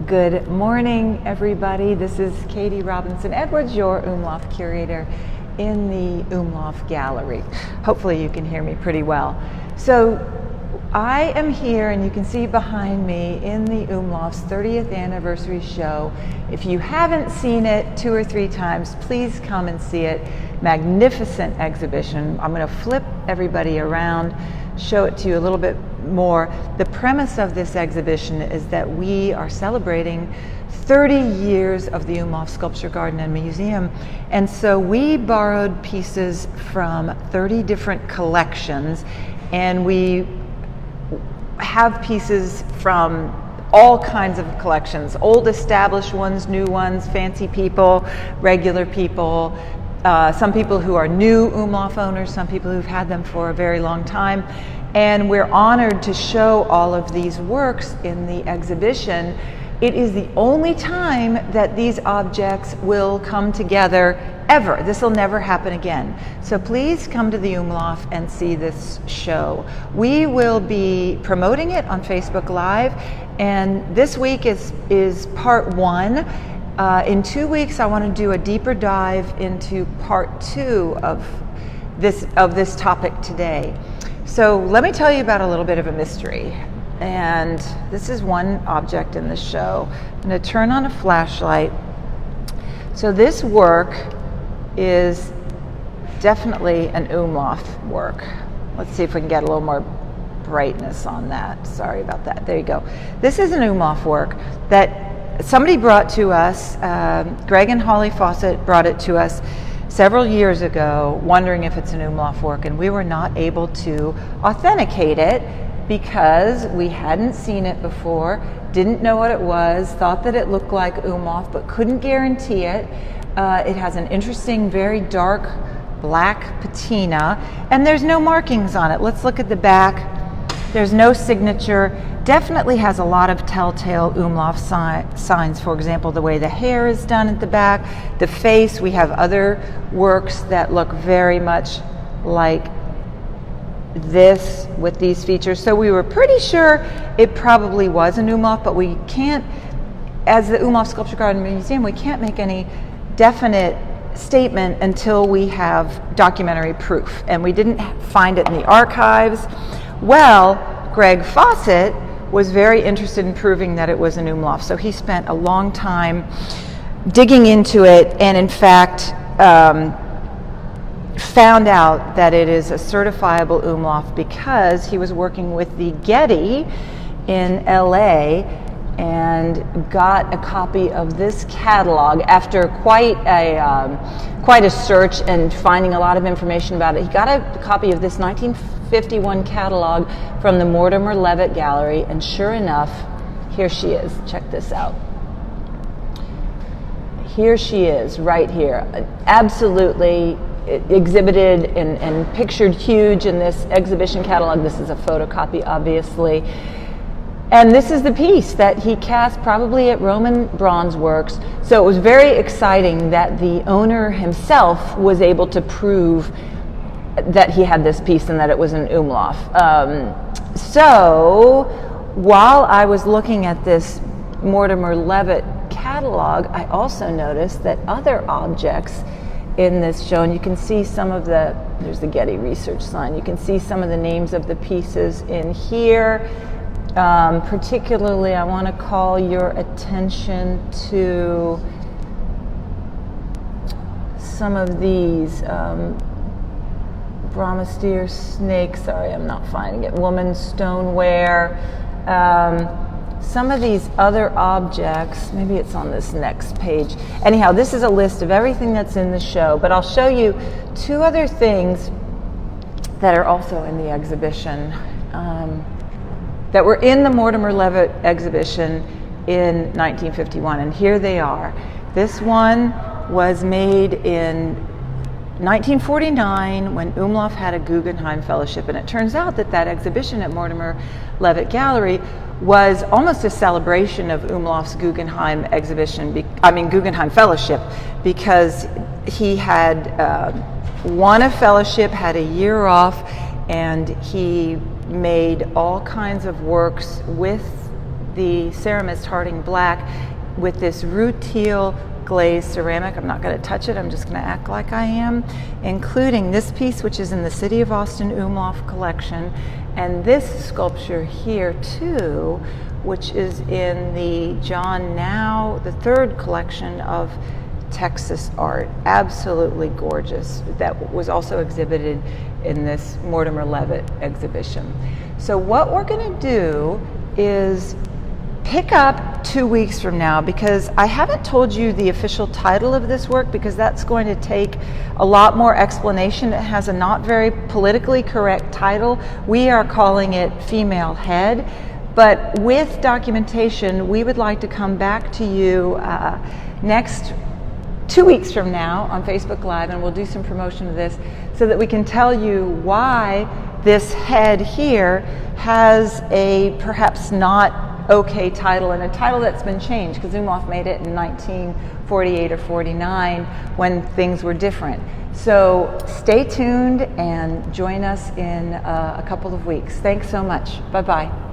Good morning, everybody. This is Katie Robinson Edwards, your UMLAUF curator in the UMLAUF gallery. Hopefully you can hear me pretty well. So I am here, and you can see behind me, in the UMLAUF's 30th anniversary show. If you haven't seen it 2 or 3 times, please come and see it. Magnificent exhibition. I'm going to flip everybody around, show it to you a little bit more. The premise of this exhibition is that we are celebrating 30 years of the UMLAUF Sculpture Garden and Museum, and so we borrowed pieces from 30 different collections, and we have pieces from all kinds of collections, old established ones, new ones, fancy people, regular people, some people who are new UMLAUF owners, some people who've had them for a very long time. And we're honored to show all of these works in the exhibition. It is the only time that these objects will come together ever. This will never happen again. So please come to the UMLAUF and see this show. We will be promoting it on Facebook Live, and this week is part 1. In 2 weeks, I want to do a deeper dive into part 2 of this topic today. So let me tell you about a little bit of a mystery. And this is one object in the show. I'm going to turn on a flashlight. So this work is definitely an UMLAUF work. Let's see if we can get a little more brightness on that. Sorry about that. There you go. This is an UMLAUF work that somebody brought to us. Greg and Holly Fawcett brought it to us several years ago, wondering if it's an UMLAUF work, and we were not able to authenticate it because we hadn't seen it before, didn't know what it was, thought that it looked like UMLAUF, but couldn't guarantee it. It has an interesting, very dark black patina, and there's no markings on it. Let's look at the back. There's no signature. Definitely has a lot of telltale UMLAUF signs. For example, the way the hair is done at the back, the face. We have other works that look very much like this with these features. So we were pretty sure it probably was an UMLAUF, but we can't, as the UMLAUF Sculpture Garden Museum, we can't make any definite statement until we have documentary proof. And we didn't find it in the archives. Well, Greg Fawcett was very interested in proving that it was an UMLAUF, so he spent a long time digging into it, and in fact found out that it is a certifiable UMLAUF because he was working with the Getty in LA and got a copy of this catalog after quite a search and finding a lot of information about it. He got a copy of this 1951 catalog from the Mortimer Levitt Gallery, and sure enough, here she is. Check this out. Here she is, right here. Absolutely exhibited and pictured huge in this exhibition catalog. This is a photocopy, obviously. And this is the piece that he cast probably at Roman Bronze Works. So it was very exciting that the owner himself was able to prove that he had this piece and that it was an UMLAUF. So while I was looking at this Mortimer Levitt catalog, I also noticed that other objects in this show, and you can see some of there's the Getty Research sign, you can see some of the names of the pieces in here. Particularly, I want to call your attention to some of these. Brahmasteer snake, sorry, I'm not finding it. Woman stoneware. Some of these other objects, maybe it's on this next page. Anyhow, this is a list of everything that's in the show, but I'll show you 2 other things that are also in the exhibition. That were in the Mortimer Levitt exhibition in 1951, and here they are. This one was made in 1949 when UMLAUF had a Guggenheim Fellowship, and it turns out that exhibition at Mortimer Levitt Gallery was almost a celebration of UMLAUF's Guggenheim Guggenheim Fellowship, because he had won a fellowship, had a year off, and he made all kinds of works with the Ceramist Harding Black with this rutile glazed ceramic. I'm not going to touch it, I'm just going to act like I am, including this piece, which is in the City of Austin UMLAUF collection, and this sculpture here too, which is in the John Now, the third collection of Texas art. Absolutely gorgeous. That was also exhibited in this Mortimer Levitt exhibition. So what we're going to do is pick up 2 weeks from now, because I haven't told you the official title of this work, because that's going to take a lot more explanation. It has a not very politically correct title. We are calling it Female Head, but with documentation, we would like to come back to you next 2 weeks from now on Facebook Live, and we'll do some promotion of this so that we can tell you why this head here has a perhaps not okay title, and a title that's been changed because UMLAUF made it in 1948 or 49 when things were different. So stay tuned and join us in a couple of weeks. Thanks so much. Bye-bye.